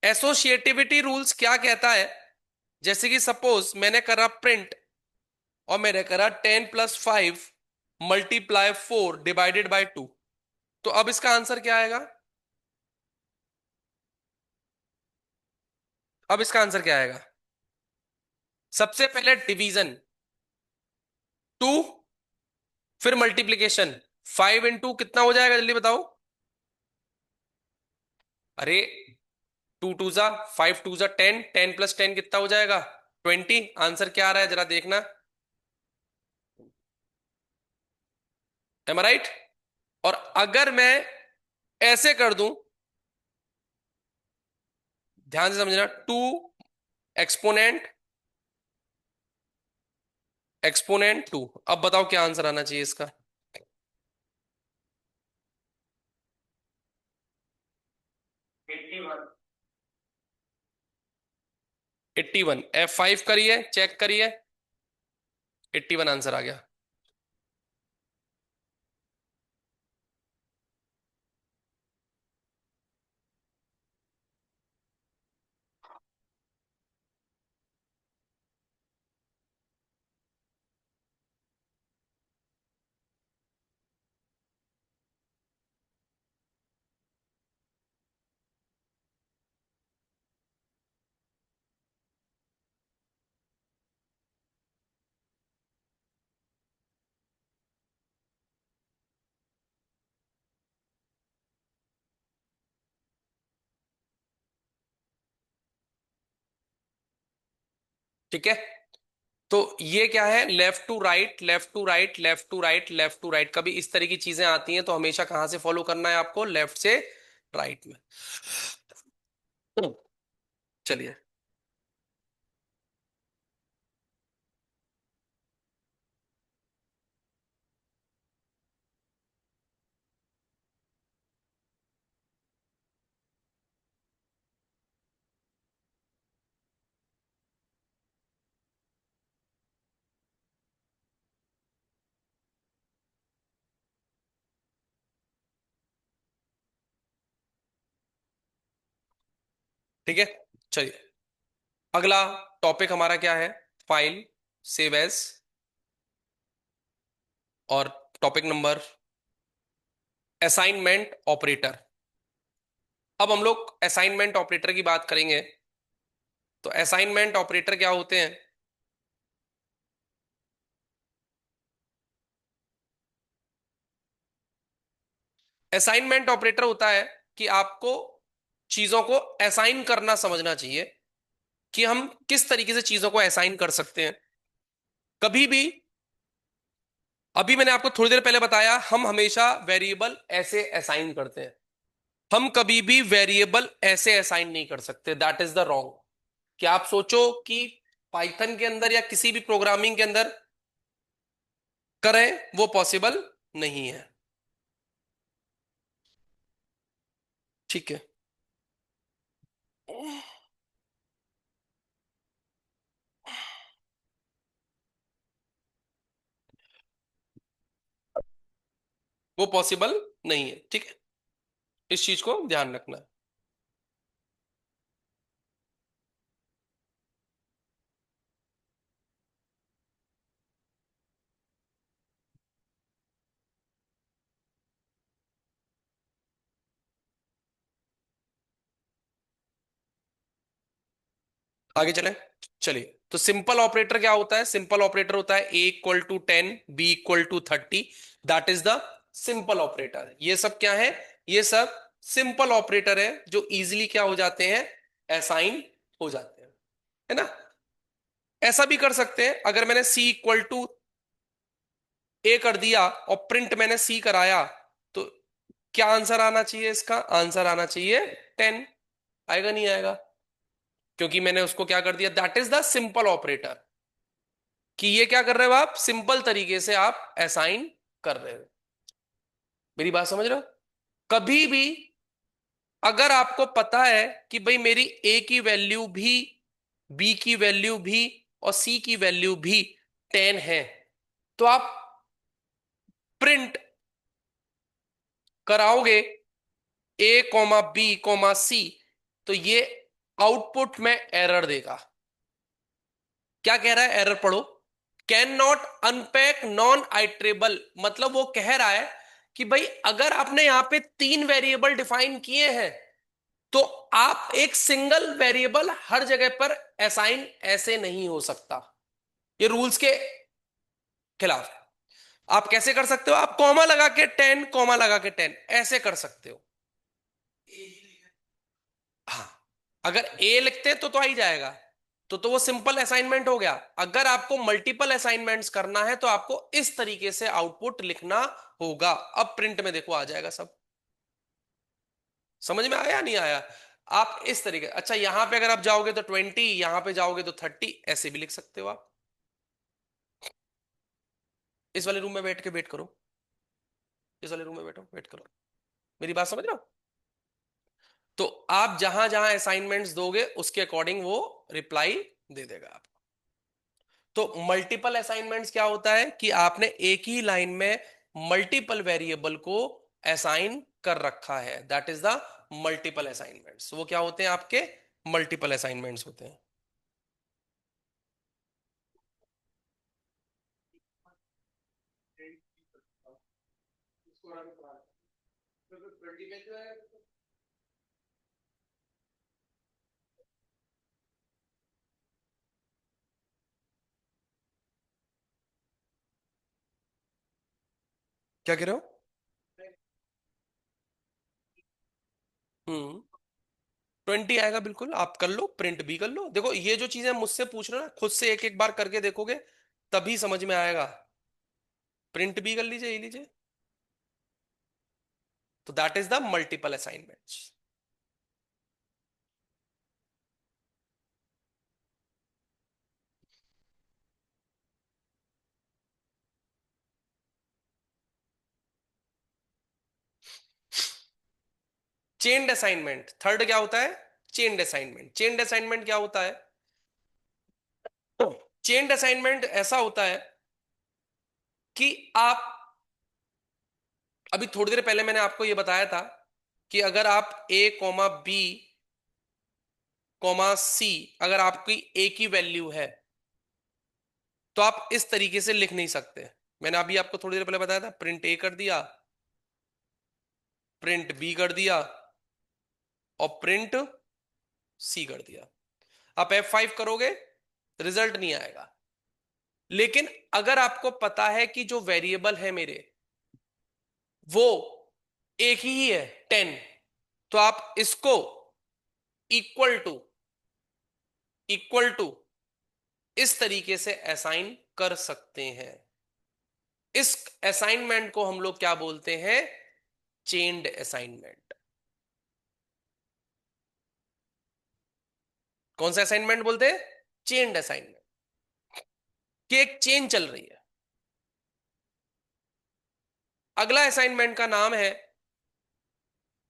एसोसिएटिविटी रूल्स क्या कहता है? जैसे कि सपोज मैंने करा प्रिंट, और मैंने करा 10 + 5 × 4 डिवाइडेड बाय 2, तो अब इसका आंसर क्या आएगा? अब इसका आंसर क्या आएगा? सबसे पहले डिवीजन 2, फिर मल्टीप्लीकेशन 5 × कितना हो जाएगा जल्दी बताओ? अरे, 2 × 2 = 5, 2 × 10, 10 + 10 कितना हो जाएगा? 20। आंसर क्या आ रहा है जरा देखना। एम आई राइट? और अगर मैं ऐसे कर दूं, ध्यान से समझना, 2 एक्सपोनेंट एक्सपोनेंट 2। अब बताओ क्या आंसर आना चाहिए इसका। 81। 81, F5 करिए, चेक करिए। 81 आंसर आ गया। ठीक है, तो ये क्या है, left to right, left to right, left to right, left to right. कभी इस तरह की चीजें आती हैं तो हमेशा कहां से फॉलो करना है आपको, लेफ्ट से राइट में। चलिए। ठीक है, चलिए। अगला टॉपिक हमारा क्या है, फाइल, सेव एज, और टॉपिक नंबर असाइनमेंट ऑपरेटर। अब हम लोग असाइनमेंट ऑपरेटर की बात करेंगे। तो असाइनमेंट ऑपरेटर क्या होते हैं। असाइनमेंट ऑपरेटर होता है कि आपको चीजों को असाइन करना समझना चाहिए, कि हम किस तरीके से चीजों को असाइन कर सकते हैं। कभी भी, अभी मैंने आपको थोड़ी देर पहले बताया, हम हमेशा वेरिएबल ऐसे असाइन करते हैं। हम कभी भी वेरिएबल ऐसे असाइन नहीं कर सकते, दैट इज द रॉन्ग। कि आप सोचो कि पाइथन के अंदर या किसी भी प्रोग्रामिंग के अंदर करें, वो पॉसिबल नहीं है। ठीक है, वो पॉसिबल नहीं है। ठीक है, इस चीज को ध्यान रखना है। आगे चलें। चलिए, तो सिंपल ऑपरेटर क्या होता है, सिंपल ऑपरेटर होता है A=10, B=30। That is the simple operator. ये सब क्या है, ये सब सिंपल ऑपरेटर है जो इजीली क्या हो जाते हैं, असाइन हो जाते हैं, है ना। ऐसा भी कर सकते हैं, अगर मैंने C=A कर दिया और प्रिंट मैंने C कराया, तो क्या आंसर आना चाहिए, इसका आंसर आना चाहिए 10। आएगा नहीं आएगा, क्योंकि मैंने उसको क्या कर दिया, that is the simple operator. कि ये क्या कर रहे हो, आप सिंपल तरीके से आप असाइन कर रहे हो। मेरी बात समझ रहे हो। कभी भी अगर आपको पता है कि भाई मेरी ए की वैल्यू भी, बी की वैल्यू भी, और सी की वैल्यू भी 10 है, तो आप प्रिंट कराओगे A, B, C, तो ये आउटपुट में एरर देगा। क्या कह रहा है, एरर पढ़ो। कैन नॉट अनपैक नॉन आइट्रेबल, मतलब वो कह रहा है कि भाई अगर आपने यहां पे 3 वेरिएबल डिफाइन किए हैं, तो आप एक सिंगल वेरिएबल हर जगह पर असाइन ऐसे नहीं हो सकता। ये रूल्स के खिलाफ है। आप कैसे कर सकते हो, आप कॉमा लगा के 10, कॉमा लगा के 10 ऐसे कर सकते हो। हाँ, अगर ए लिखते तो आ ही जाएगा। तो वो सिंपल असाइनमेंट हो गया। अगर आपको मल्टीपल असाइनमेंट्स करना है तो आपको इस तरीके से आउटपुट लिखना होगा। अब प्रिंट में देखो आ जाएगा सब। समझ में आया नहीं आया। आप इस तरीके, अच्छा यहां पे अगर आप जाओगे तो 20, यहां पे जाओगे तो 30, ऐसे भी लिख सकते हो आप। इस वाले रूम में बैठ के वेट करो, इस वाले रूम में बैठो, वेट करो, मेरी बात समझ रहे हो? तो आप जहां जहां असाइनमेंट्स दोगे उसके अकॉर्डिंग वो रिप्लाई दे देगा आपको। तो मल्टीपल असाइनमेंट्स क्या होता है कि आपने एक ही लाइन में मल्टीपल वेरिएबल को असाइन कर रखा है, that is the multiple assignments. वो क्या होते हैं आपके? मल्टीपल असाइनमेंट्स होते हैं। क्या कह रहे हो? हम्म। 20 आएगा बिल्कुल, आप कर लो, प्रिंट भी कर लो। देखो ये जो चीजें मुझसे पूछ रहे हो ना, खुद से एक एक बार करके देखोगे तभी समझ में आएगा। प्रिंट भी कर लीजिए, ये लीजिए। तो that is the multiple assignments. Chained assignment third क्या होता है? Chained assignment. चेन्ड असाइनमेंट क्या होता है? चेन्ड असाइनमेंट ऐसा होता है कि आप, अभी थोड़ी देर पहले मैंने आपको यह बताया था कि अगर आप ए कॉमा बी कॉमा सी, अगर आपकी एक ही वैल्यू है तो आप इस तरीके से लिख नहीं सकते। मैंने अभी आपको थोड़ी देर पहले बताया था, प्रिंट ए कर दिया, प्रिंट बी कर दिया और प्रिंट सी कर दिया। आप F5 करोगे, रिजल्ट नहीं आएगा। लेकिन अगर आपको पता है कि जो वेरिएबल है मेरे वो एक ही है, 10, तो आप इसको इक्वल टू, इक्वल टू इस तरीके से असाइन कर सकते हैं। इस असाइनमेंट को हम लोग क्या बोलते हैं? Chained assignment. कौन सा असाइनमेंट बोलते हैं? Chained assignment. कि एक चेन चल रही है। अगला असाइनमेंट का नाम है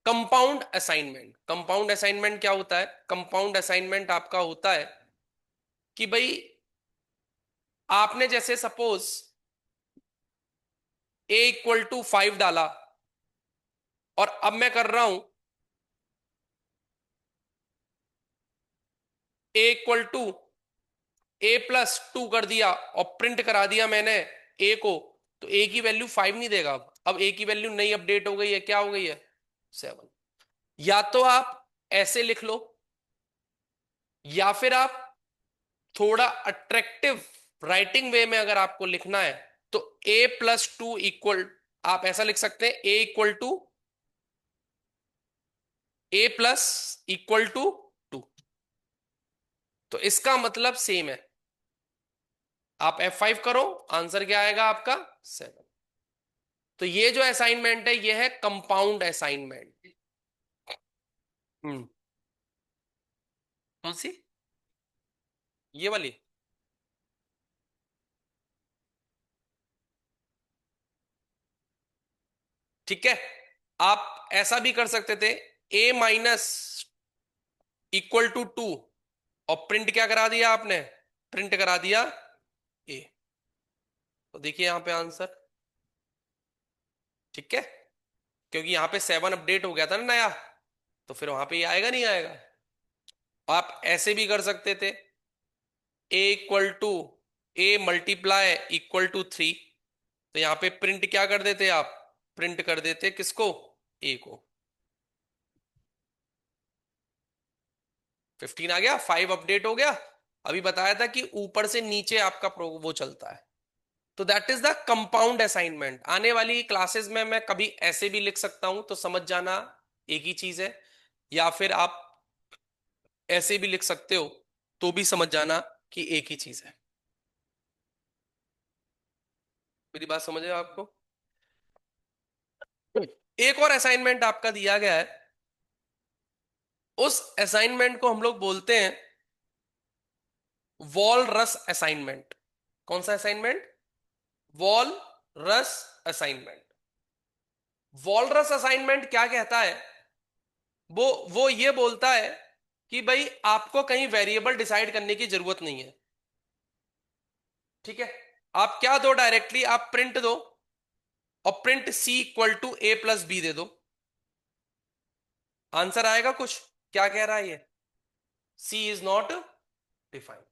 कंपाउंड असाइनमेंट। कंपाउंड असाइनमेंट क्या होता है? कंपाउंड असाइनमेंट आपका होता है कि भाई आपने जैसे सपोज A = 5 डाला और अब मैं कर रहा हूं A = A+2 कर दिया और प्रिंट करा दिया मैंने ए को, तो ए की वैल्यू 5 नहीं देगा। अब ए की वैल्यू नई अपडेट हो गई है, क्या हो गई है? 7। या तो आप ऐसे लिख लो, या फिर आप थोड़ा अट्रैक्टिव राइटिंग वे में अगर आपको लिखना है तो A+2 इक्वल, आप ऐसा लिख सकते हैं A+=2। तो इसका मतलब सेम है। आप F5 करो, आंसर क्या आएगा आपका? 7। तो ये जो असाइनमेंट है ये है कंपाउंड असाइनमेंट। हम्म। कौन सी? ये वाली? ठीक है। आप ऐसा भी कर सकते थे, A- = 2 और प्रिंट क्या करा दिया आपने? प्रिंट करा दिया ए। तो देखिए यहां पे आंसर। ठीक है, क्योंकि यहां पे 7 अपडेट हो गया था ना नया, तो फिर वहां पे ये आएगा नहीं आएगा। आप ऐसे भी कर सकते थे, A = A × 3, तो यहां पे प्रिंट क्या कर देते आप? प्रिंट कर देते किसको? ए को। 15 आ गया, 5 अपडेट हो गया। अभी बताया था कि ऊपर से नीचे आपका वो चलता है। तो that is the compound assignment. आने वाली क्लासेस में मैं कभी ऐसे भी लिख सकता हूं, तो समझ जाना एक ही चीज है, या फिर आप ऐसे भी लिख सकते हो तो भी समझ जाना कि एक ही चीज है। मेरी बात समझ है आपको? एक और असाइनमेंट आपका दिया गया है, उस असाइनमेंट को हम लोग बोलते हैं वॉल रस असाइनमेंट। कौन सा असाइनमेंट? वॉल रस असाइनमेंट। वॉल रस असाइनमेंट क्या कहता है? वो ये बोलता है कि भाई आपको कहीं वेरिएबल डिसाइड करने की जरूरत नहीं है। ठीक है, आप क्या दो, डायरेक्टली आप प्रिंट दो और print c equal to a plus b दे दो, आंसर आएगा कुछ। क्या कह रहा है ये? C is not defined.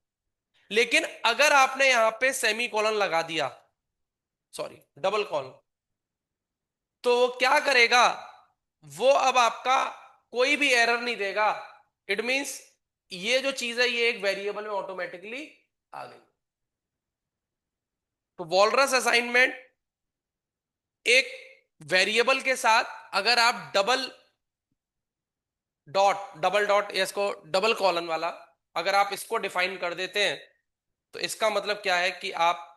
लेकिन अगर आपने यहां पे सेमी कॉलन लगा दिया, सॉरी डबल कॉलन, तो वो क्या करेगा? वो अब आपका कोई भी एरर नहीं देगा। इट मींस ये जो चीज है ये एक वेरिएबल में ऑटोमेटिकली आ गई। तो वॉलरस असाइनमेंट एक वेरिएबल के साथ अगर आप डबल डॉट या इसको डबल कॉलन वाला अगर आप इसको डिफाइन कर देते हैं, तो इसका मतलब क्या है कि आप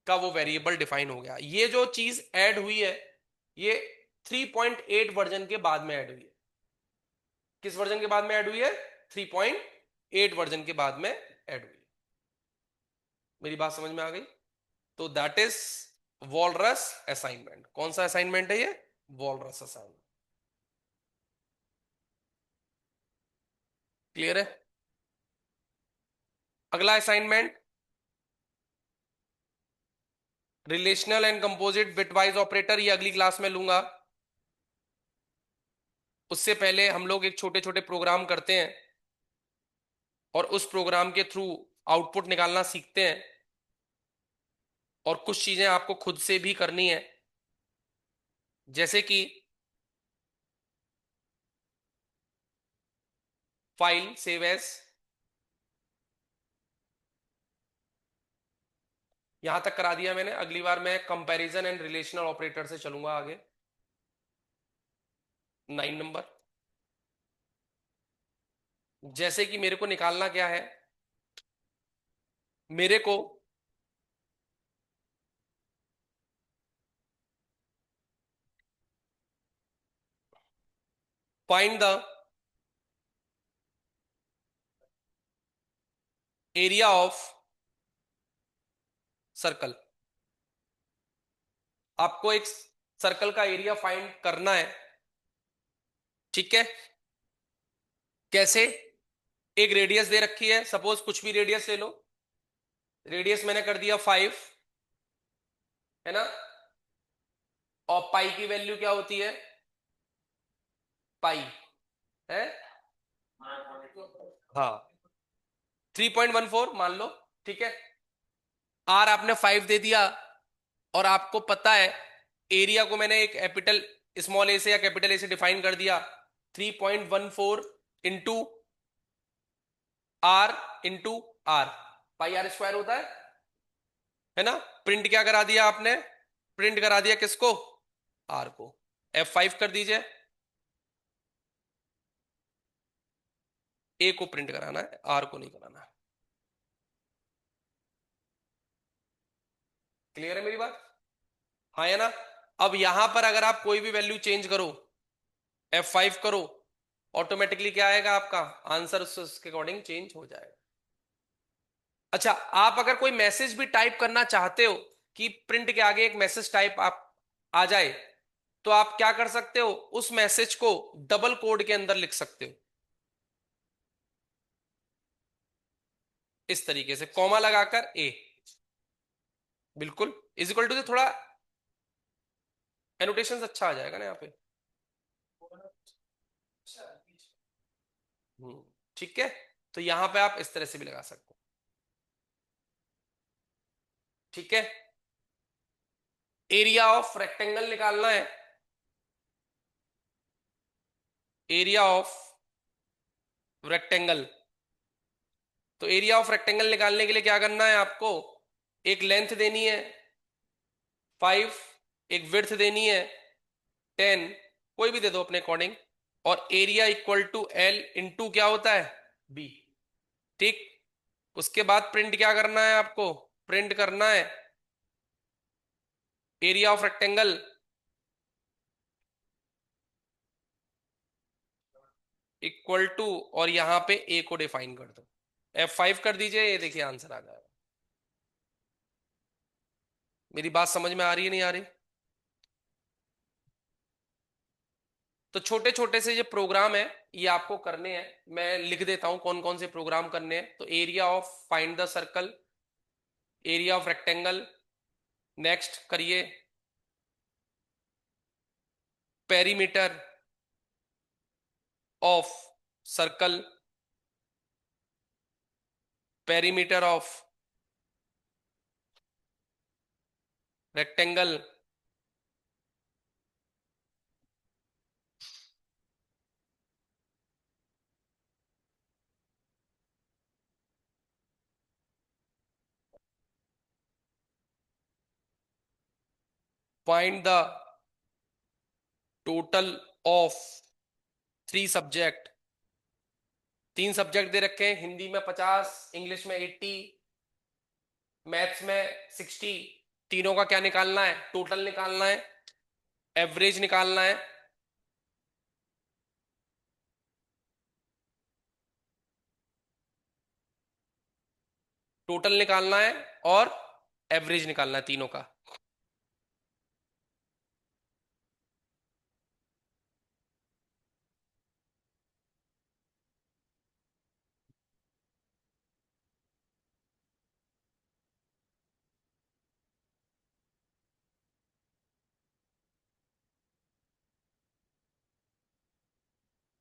का वो वेरिएबल डिफाइन हो गया। ये जो चीज ऐड हुई है ये 3.8 वर्जन के बाद में ऐड हुई है। किस वर्जन के बाद में ऐड हुई है? 3.8 वर्जन के बाद में ऐड हुई है। मेरी बात समझ में आ गई? तो दैट इज वॉलरस असाइनमेंट। कौन सा असाइनमेंट है ये? Walrus assignment. क्लियर है? अगला assignment relational and composite bitwise operator, ये अगली क्लास में लूंगा। उससे पहले हम लोग एक छोटे छोटे प्रोग्राम करते हैं और उस प्रोग्राम के थ्रू आउटपुट निकालना सीखते हैं, और कुछ चीजें आपको खुद से भी करनी है, जैसे कि फाइल सेव एज। यहां तक करा दिया मैंने। अगली बार मैं कंपैरिजन एंड रिलेशनल ऑपरेटर से चलूंगा आगे। 9 नंबर, जैसे कि मेरे को निकालना क्या है? मेरे को find the area of circle. आपको एक सर्कल का एरिया फाइंड करना है। ठीक है, कैसे? एक रेडियस दे रखी है, सपोज कुछ भी रेडियस ले लो। रेडियस मैंने कर दिया 5, है ना? और पाई की वैल्यू क्या होती है? पाई है, हाँ 3.14 मान लो। ठीक है, आर आपने 5 दे दिया, और आपको पता है एरिया को मैंने एक कैपिटल स्मॉल ए से या कैपिटल ए से डिफाइन कर दिया। 3.14 into R into R, pi R square होता है ना? प्रिंट क्या करा दिया आपने? प्रिंट करा दिया किसको? आर को। F5 कर दीजिए। ए को प्रिंट कराना है, आर को नहीं कराना है। क्लियर है मेरी बात? हाँ या ना? अब यहां पर अगर आप कोई भी वैल्यू चेंज करो, F5 करो, ऑटोमेटिकली क्या आएगा? आपका आंसर उसके अकॉर्डिंग चेंज हो जाएगा। अच्छा, आप अगर कोई मैसेज भी टाइप करना चाहते हो कि प्रिंट के आगे एक मैसेज टाइप आप आ जाए, तो आप क्या कर सकते हो? उस मैसेज को डबल कोड के अंदर लिख सकते हो, इस तरीके से कॉमा लगाकर ए। बिल्कुल इज इक्वल टू से थोड़ा एनोटेशन अच्छा आ जाएगा ना यहाँ पे। ठीक है, तो यहां पे आप इस तरह से भी लगा सकते हो। ठीक है, एरिया ऑफ रेक्टेंगल निकालना है। एरिया ऑफ रेक्टेंगल, तो एरिया ऑफ रेक्टेंगल निकालने के लिए क्या करना है आपको? एक लेंथ देनी है 5, एक विड्थ देनी है 10, कोई भी दे दो अपने अकॉर्डिंग, और area equal to L into क्या होता है? बी। ठीक, उसके बाद प्रिंट क्या करना है आपको? प्रिंट करना है area of rectangle equal to, और यहां पे ए को डिफाइन कर दो, F5 कर दीजिए, ये देखिए आंसर आ जाएगा। मेरी बात समझ में आ रही है नहीं आ रही? तो छोटे छोटे से ये प्रोग्राम है, ये आपको करने हैं। मैं लिख देता हूं कौन कौन से प्रोग्राम करने हैं। तो area of find the circle, area of rectangle, next करिए perimeter of circle, perimeter of rectangle, find the total of 3 subject. 3 subject दे रखे हैं, हिंदी में 50, इंग्लिश में 80, मैथ्स में 60। तीनों का क्या निकालना है? टोटल निकालना है, एवरेज निकालना है। टोटल निकालना है और एवरेज निकालना है तीनों का।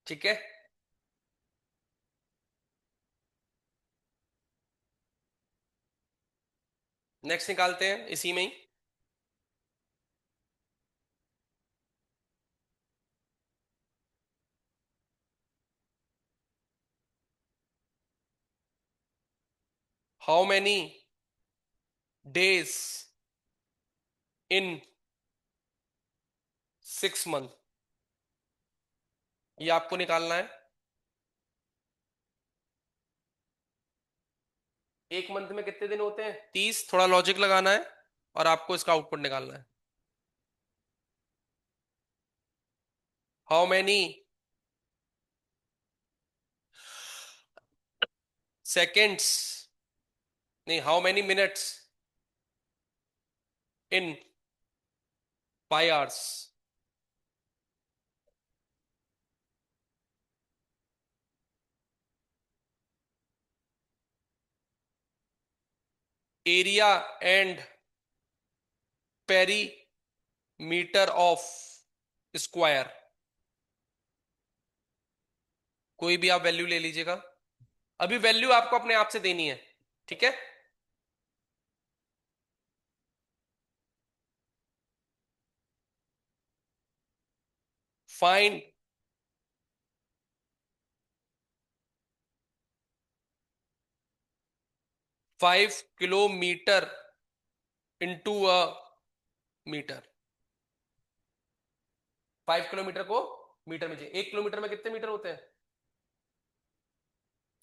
ठीक है, नेक्स्ट निकालते हैं इसी में ही। How many days in 6 month, ये आपको निकालना है। एक मंथ में कितने दिन होते हैं? 30। थोड़ा लॉजिक लगाना है और आपको इसका आउटपुट निकालना है। हाउ मैनी सेकेंड्स, नहीं, how many minutes in 5 hours, area and perimeter of square. कोई भी आप वैल्यू ले लीजिएगा, अभी वैल्यू आपको अपने आप से देनी है। ठीक है, find 5 kilometre into a metre. 5 kilometre को मीटर में चाहिए। 1 किलोमीटर में कितने मीटर होते हैं?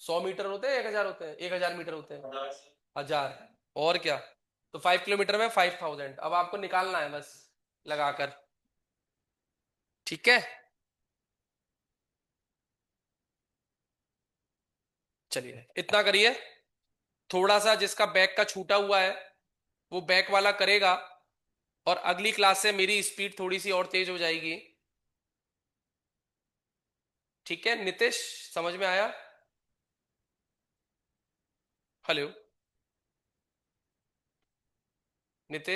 100 मीटर होते हैं, 1,000 होते हैं? 1,000 मीटर होते हैं, 1,000। और क्या? तो 5 किलोमीटर में 5,000। अब आपको निकालना है बस लगाकर। ठीक है, चलिए इतना करिए। थोड़ा सा जिसका बैक का छूटा हुआ है वो बैक वाला करेगा, और अगली क्लास से मेरी स्पीड थोड़ी सी और तेज हो जाएगी। ठीक है नितिश, समझ में आया? हेलो नितिश।